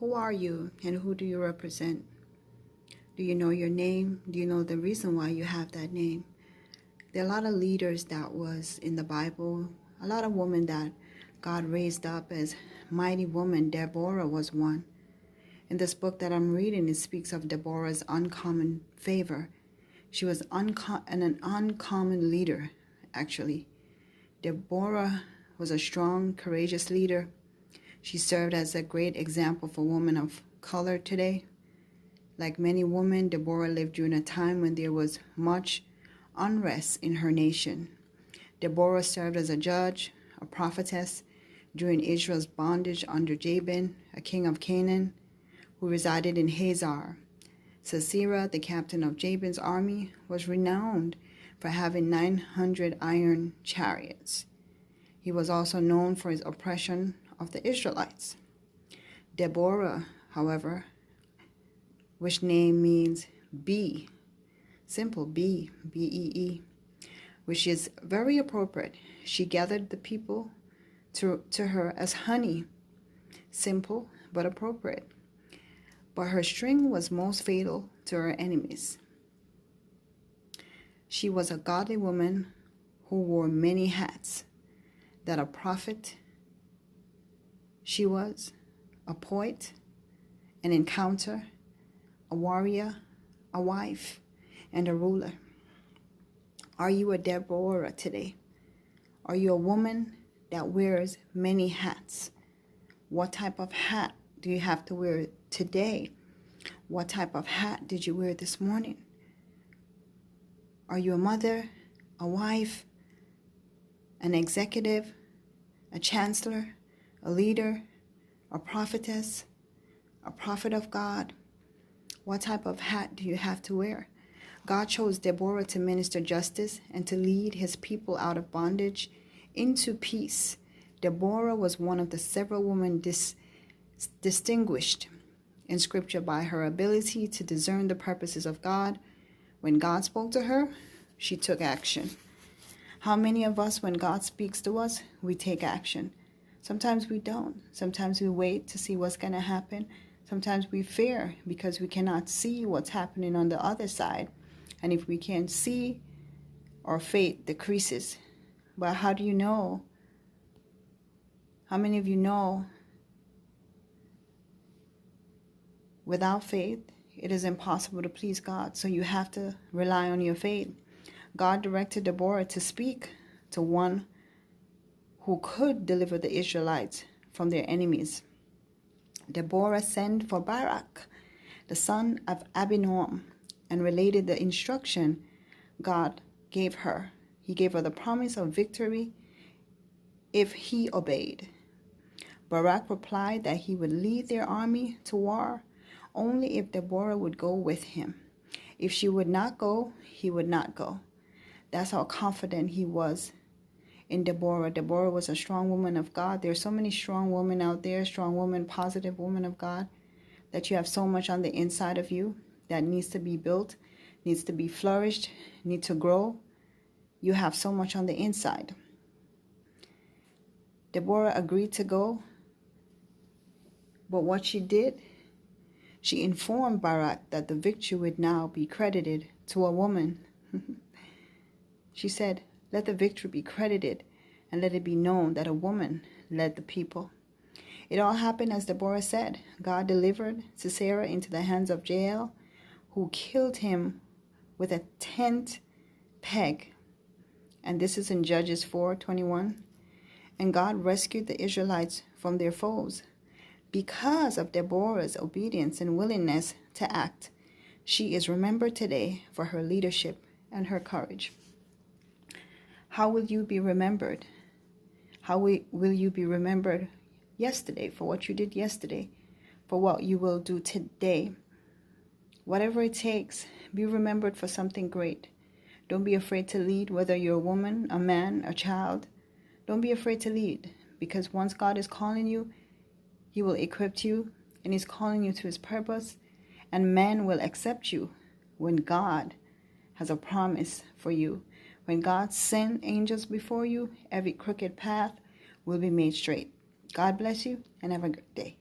Who are you and who do you represent? Do you know your name? Do you know the reason why you have that name? There are a lot of leaders that was in the Bible, a lot of women that God raised up as mighty women. Deborah was one. In this book that I'm reading, it speaks of Deborah's uncommon favor. She was an uncommon leader, actually. Deborah was a strong, courageous leader. She served as a great example for women of color today. Like many women, Deborah lived during a time when there was much unrest in her nation. Deborah served as a judge, a prophetess, during Israel's bondage under Jabin, a king of Canaan, who resided in Hazor. Sisera, the captain of Jabin's army, was renowned for having 900 iron chariots. He was also known for his oppression of the Israelites. Deborah, however, which name means bee, simple bee, B-E-E, which is very appropriate. She gathered the people to her as honey, simple but appropriate. But her string was most fatal to her enemies. She was a godly woman who wore many hats. That a prophet she was, a poet, an encounter, a warrior, a wife, and a ruler. Are you a Deborah today? Are you a woman that wears many hats? What type of hat do you have to wear today? What type of hat did you wear this morning? Are you a mother, a wife, an executive, a chancellor, a leader, a prophetess, a prophet of God? What type of hat do you have to wear? God chose Deborah to minister justice and to lead his people out of bondage into peace. Deborah was one of the several women distinguished in Scripture by her ability to discern the purposes of God. When God spoke to her, she took action. How many of us, when God speaks to us, we take action? Sometimes we don't. Sometimes we wait to see what's going to happen. Sometimes we fear because we cannot see what's happening on the other side. And if we can't see, our faith decreases. But how do you know? How many of you know without faith, it is impossible to please God? So you have to rely on your faith. God directed Deborah to speak to one who could deliver the Israelites from their enemies. Deborah sent for Barak, the son of Abinoam, and related the instruction God gave her. He gave her the promise of victory if he obeyed. Barak replied that he would lead their army to war only if Deborah would go with him. If she would not go, he would not go. That's how confident he was in Deborah. Deborah was a strong woman of God. There are so many strong women out there, strong women, positive women of God, that you have so much on the inside of you that needs to be built, needs to be flourished, needs to grow. You have so much on the inside. Deborah agreed to go, but what she did, she informed Barak that the victory would now be credited to a woman. She said, let the victory be credited and let it be known that a woman led the people. It all happened as Deborah said. God delivered Sisera into the hands of Jael, who killed him with a tent peg. And this is in Judges 4:21. And God rescued the Israelites from their foes. Because of Deborah's obedience and willingness to act, she is remembered today for her leadership and her courage. How will you be remembered? How will you be remembered yesterday for what you did yesterday, for what you will do today? Whatever it takes, be remembered for something great. Don't be afraid to lead, whether you're a woman, a man, a child. Don't be afraid to lead, because once God is calling you, he will equip you, and he's calling you to his purpose, and man will accept you when God has a promise for you. When God sends angels before you, every crooked path will be made straight. God bless you and have a good day.